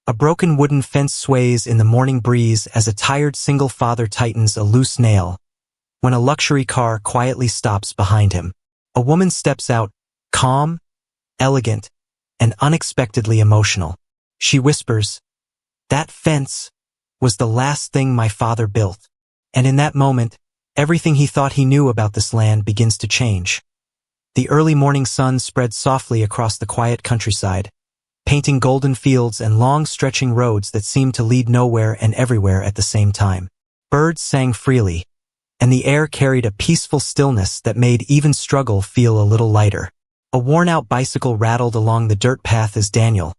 A broken wooden fence sways in the morning breeze as a tired single father tightens a loose nail when a luxury car quietly stops behind him. A woman steps out, calm, elegant, and unexpectedly emotional. She whispers, "That fence was the last thing my father built." And in that moment, everything he thought he knew about this land begins to change. The early morning sun spread softly across the quiet countryside, painting golden fields and long stretching roads that seemed to lead nowhere and everywhere at the same time. Birds sang freely, and the air carried a peaceful stillness that made even struggle feel a little lighter. A worn-out bicycle rattled along the dirt path as Daniel,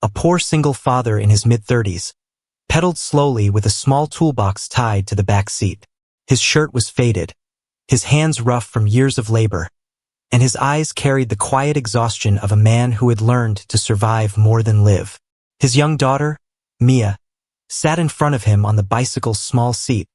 a poor single father in his mid-30s, pedaled slowly with a small toolbox tied to the back seat. His shirt was faded, his hands rough from years of labor, and his eyes carried the quiet exhaustion of a man who had learned to survive more than live. His young daughter, Mia, sat in front of him on the bicycle's small seat,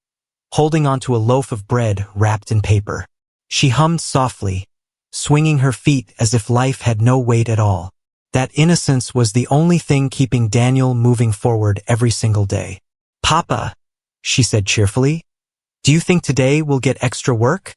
holding onto a loaf of bread wrapped in paper. She hummed softly, swinging her feet as if life had no weight at all. That innocence was the only thing keeping Daniel moving forward every single day. "Papa," she said cheerfully, "do you think today we'll get extra work?"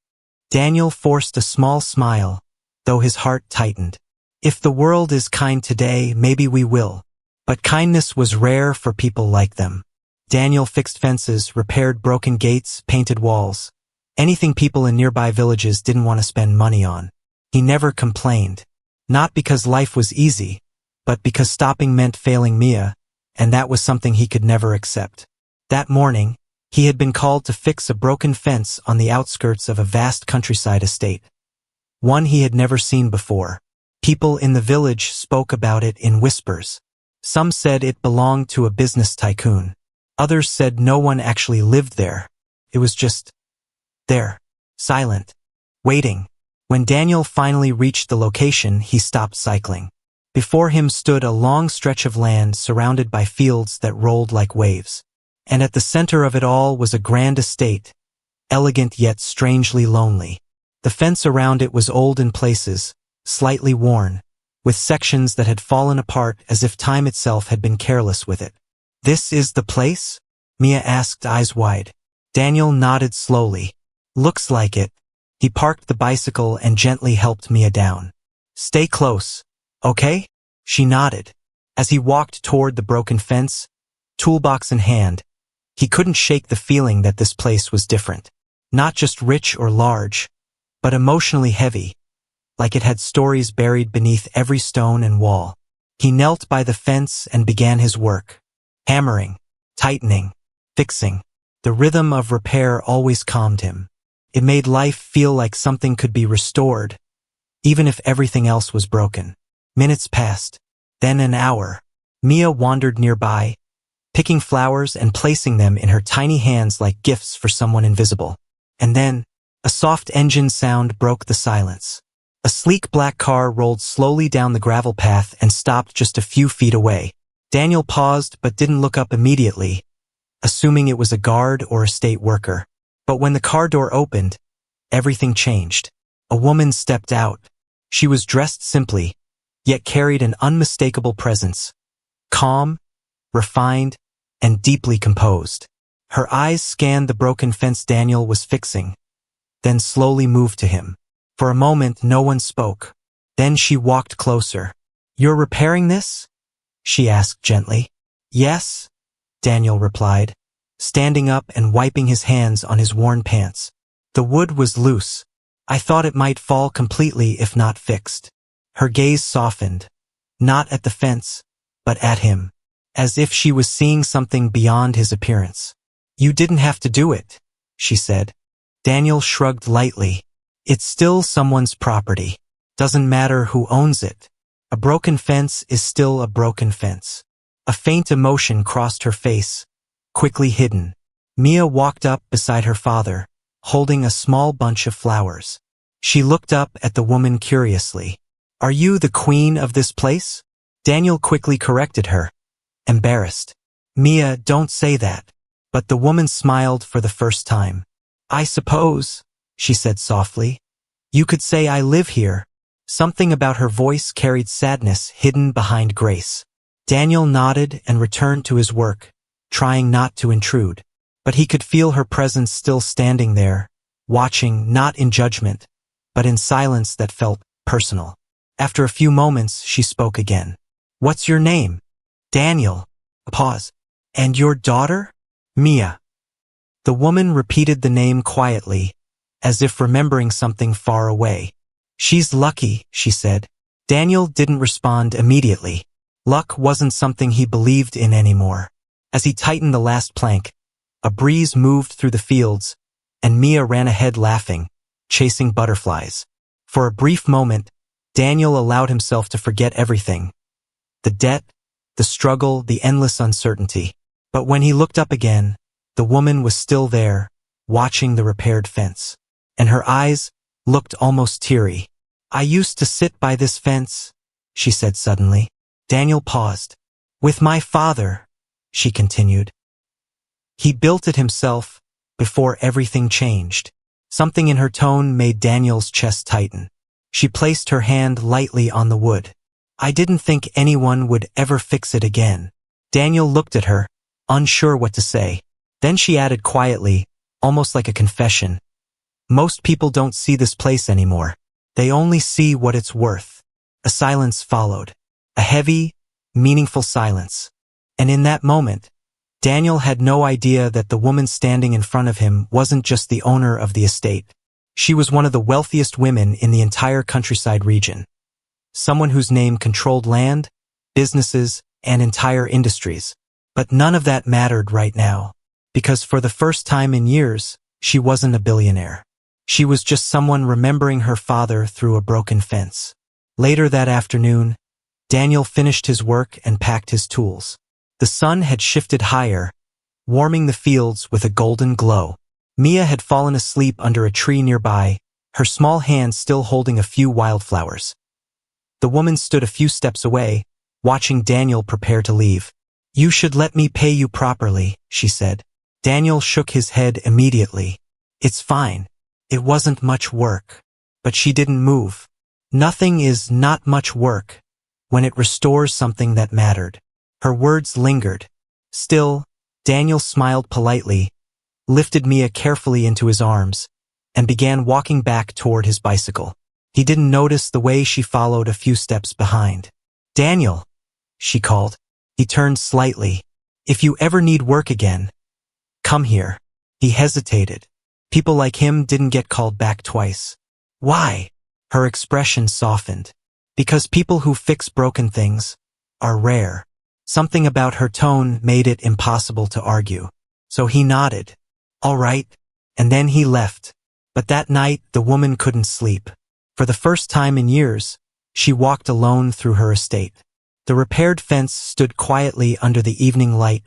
Daniel forced a small smile, though his heart tightened. If the world is kind today, maybe we will. But kindness was rare for people like them. Daniel fixed fences, repaired broken gates, painted walls. Anything people in nearby villages didn't want to spend money on. He never complained. Not because life was easy, but because stopping meant failing Mia, and that was something he could never accept. That morning, he had been called to fix a broken fence on the outskirts of a vast countryside estate. One he had never seen before. People in the village spoke about it in whispers. Some said it belonged to a business tycoon. Others said no one actually lived there. It was just there, silent, waiting. When Daniel finally reached the location, he stopped cycling. Before him stood a long stretch of land surrounded by fields that rolled like waves. And at the center of it all was a grand estate, elegant yet strangely lonely. The fence around it was old in places, slightly worn, with sections that had fallen apart as if time itself had been careless with it. "This is the place?" Mia asked, eyes wide. Daniel nodded slowly. "Looks like it." He parked the bicycle and gently helped Mia down. "Stay close, okay?" She nodded. As he walked toward the broken fence, toolbox in hand, he couldn't shake the feeling that this place was different. Not just rich or large, but emotionally heavy, like it had stories buried beneath every stone and wall. He knelt by the fence and began his work. Hammering, tightening, fixing. The rhythm of repair always calmed him. It made life feel like something could be restored, even if everything else was broken. Minutes passed, then an hour. Mia wandered nearby, picking flowers and placing them in her tiny hands like gifts for someone invisible. And then, a soft engine sound broke the silence. A sleek black car rolled slowly down the gravel path and stopped just a few feet away. Daniel paused but didn't look up immediately, assuming it was a guard or a state worker. But when the car door opened, everything changed. A woman stepped out. She was dressed simply, yet carried an unmistakable presence. Calm, refined, and deeply composed. Her eyes scanned the broken fence Daniel was fixing, then slowly moved to him. For a moment, no one spoke. Then she walked closer. "You're repairing this?" she asked gently. "Yes," Daniel replied, standing up and wiping his hands on his worn pants. "The wood was loose. I thought it might fall completely if not fixed." Her gaze softened, not at the fence, but at him, as if she was seeing something beyond his appearance. "You didn't have to do it," she said. Daniel shrugged lightly. "It's still someone's property. Doesn't matter who owns it. A broken fence is still a broken fence." A faint emotion crossed her face, quickly hidden. Mia walked up beside her father, holding a small bunch of flowers. She looked up at the woman curiously. "Are you the queen of this place?" Daniel quickly corrected her, embarrassed. "Mia, don't say that." But the woman smiled for the first time. "I suppose," she said softly, "you could say I live here." Something about her voice carried sadness hidden behind grace. Daniel nodded and returned to his work, trying not to intrude. But he could feel her presence still standing there, watching not in judgment, but in silence that felt personal. After a few moments, she spoke again. "What's your name?" "Daniel." A pause. "And your daughter?" "Mia." The woman repeated the name quietly, as if remembering something far away. "She's lucky," she said. Daniel didn't respond immediately. Luck wasn't something he believed in anymore. As he tightened the last plank, a breeze moved through the fields, and Mia ran ahead laughing, chasing butterflies. For a brief moment, Daniel allowed himself to forget everything. The debt, the struggle, the endless uncertainty. But when he looked up again, the woman was still there, watching the repaired fence. And her eyes looked almost teary. "I used to sit by this fence," she said suddenly. Daniel paused. "With my father," she continued. "He built it himself before everything changed." Something in her tone made Daniel's chest tighten. She placed her hand lightly on the wood. "I didn't think anyone would ever fix it again." Daniel looked at her, unsure what to say. Then she added quietly, almost like a confession, "Most people don't see this place anymore. They only see what it's worth." A silence followed. A heavy, meaningful silence. And in that moment, Daniel had no idea that the woman standing in front of him wasn't just the owner of the estate. She was one of the wealthiest women in the entire countryside region. Someone whose name controlled land, businesses, and entire industries. But none of that mattered right now, because for the first time in years, she wasn't a billionaire. She was just someone remembering her father through a broken fence. Later that afternoon, Daniel finished his work and packed his tools. The sun had shifted higher, warming the fields with a golden glow. Mia had fallen asleep under a tree nearby, her small hand still holding a few wildflowers. The woman stood a few steps away, watching Daniel prepare to leave. "You should let me pay you properly," she said. Daniel shook his head immediately. "It's fine. It wasn't much work." But she didn't move. Nothing is not much work when it restores something that mattered. Her words lingered. Still, Daniel smiled politely, lifted Mia carefully into his arms, and began walking back toward his bicycle. He didn't notice the way she followed a few steps behind. "Daniel," she called. He turned slightly. "If you ever need work again, come here." He hesitated. People like him didn't get called back twice. "Why?" Her expression softened. "Because people who fix broken things are rare." Something about her tone made it impossible to argue. So he nodded. "All right," and then he left. But that night, the woman couldn't sleep. For the first time in years, she walked alone through her estate. The repaired fence stood quietly under the evening light,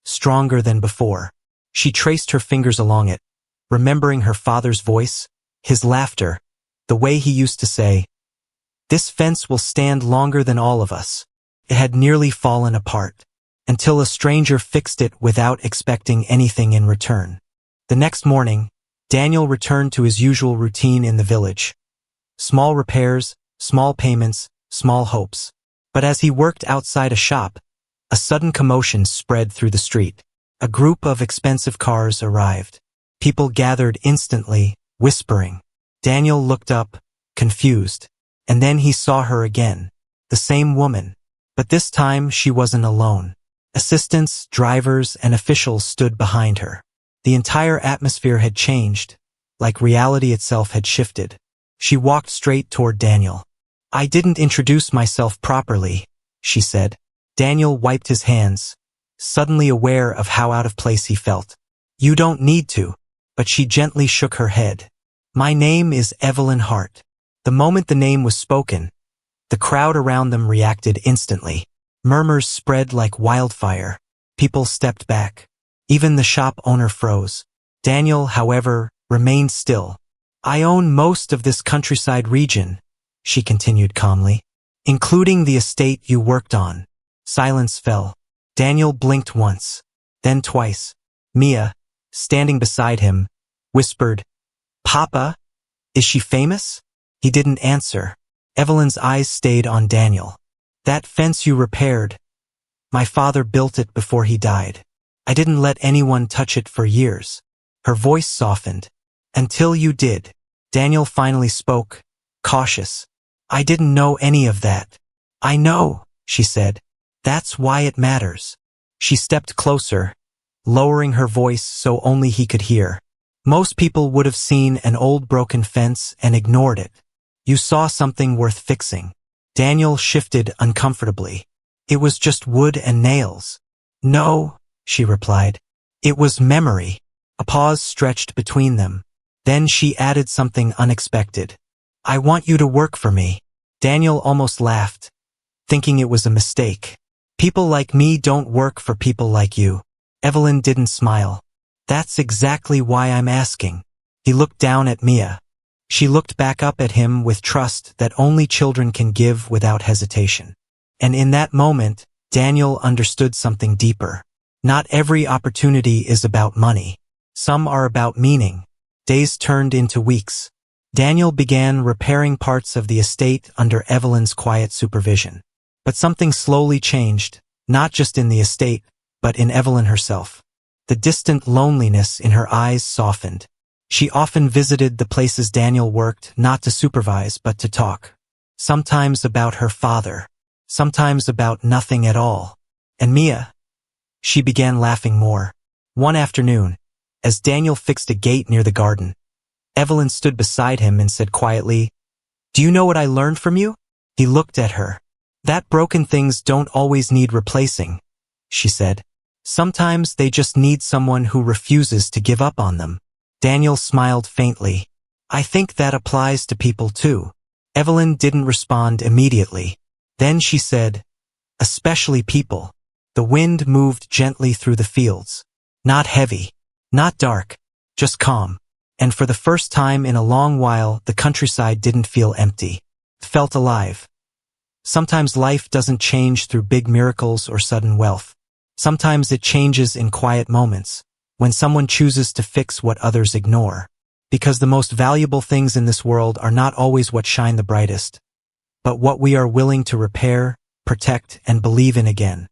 stronger than before. She traced her fingers along it, remembering her father's voice, his laughter, the way he used to say, "This fence will stand longer than all of us." It had nearly fallen apart, until a stranger fixed it without expecting anything in return. The next morning, Daniel returned to his usual routine in the village. Small repairs, small payments, small hopes. But as he worked outside a shop, a sudden commotion spread through the street. A group of expensive cars arrived. People gathered instantly, whispering. Daniel looked up, confused, and then he saw her again, the same woman. But this time she wasn't alone. Assistants, drivers, and officials stood behind her. The entire atmosphere had changed, like reality itself had shifted. She walked straight toward Daniel. "I didn't introduce myself properly," she said. Daniel wiped his hands, suddenly aware of how out of place he felt. "You don't need to," but she gently shook her head. "My name is Evelyn Hart." The moment the name was spoken, the crowd around them reacted instantly. Murmurs spread like wildfire. People stepped back. Even the shop owner froze. Daniel, however, remained still. "I own most of this countryside region," she continued calmly, "including the estate you worked on." Silence fell. Daniel blinked once, then twice. Mia, standing beside him, whispered, "Papa, is she famous?" He didn't answer. Evelyn's eyes stayed on Daniel. "That fence you repaired, My father built it before he died. I didn't let anyone touch it for years. Her voice softened. Until you did. Daniel finally spoke, cautious. I didn't know any of that. I know, she said. That's why it matters. She stepped closer, lowering her voice so only he could hear. Most people would have seen an old broken fence and ignored it. You saw something worth fixing. Daniel shifted uncomfortably. It was just wood and nails. No, she replied. It was memory. A pause stretched between them. Then she added something unexpected. I want you to work for me. Daniel almost laughed, thinking it was a mistake. People like me don't work for people like you. Evelyn didn't smile. That's exactly why I'm asking. He looked down at Mia. She looked back up at him with trust that only children can give without hesitation. And in that moment, Daniel understood something deeper. Not every opportunity is about money. Some are about meaning. Days turned into weeks. Daniel began repairing parts of the estate under Evelyn's quiet supervision. But something slowly changed, not just in the estate, but in Evelyn herself. The distant loneliness in her eyes softened. She often visited the places Daniel worked, not to supervise but to talk. Sometimes about her father. Sometimes about nothing at all. And Mia? She began laughing more. One afternoon, as Daniel fixed a gate near the garden, Evelyn stood beside him and said quietly, Do you know what I learned from you? He looked at her. That broken things don't always need replacing, she said. Sometimes they just need someone who refuses to give up on them. Daniel smiled faintly. I think that applies to people too. Evelyn didn't respond immediately. Then she said, Especially people. The wind moved gently through the fields. Not heavy. Not dark. Just calm. And for the first time in a long while, the countryside didn't feel empty. It felt alive. Sometimes life doesn't change through big miracles or sudden wealth. Sometimes it changes in quiet moments, when someone chooses to fix what others ignore. Because the most valuable things in this world are not always what shine the brightest, but what we are willing to repair, protect, and believe in again.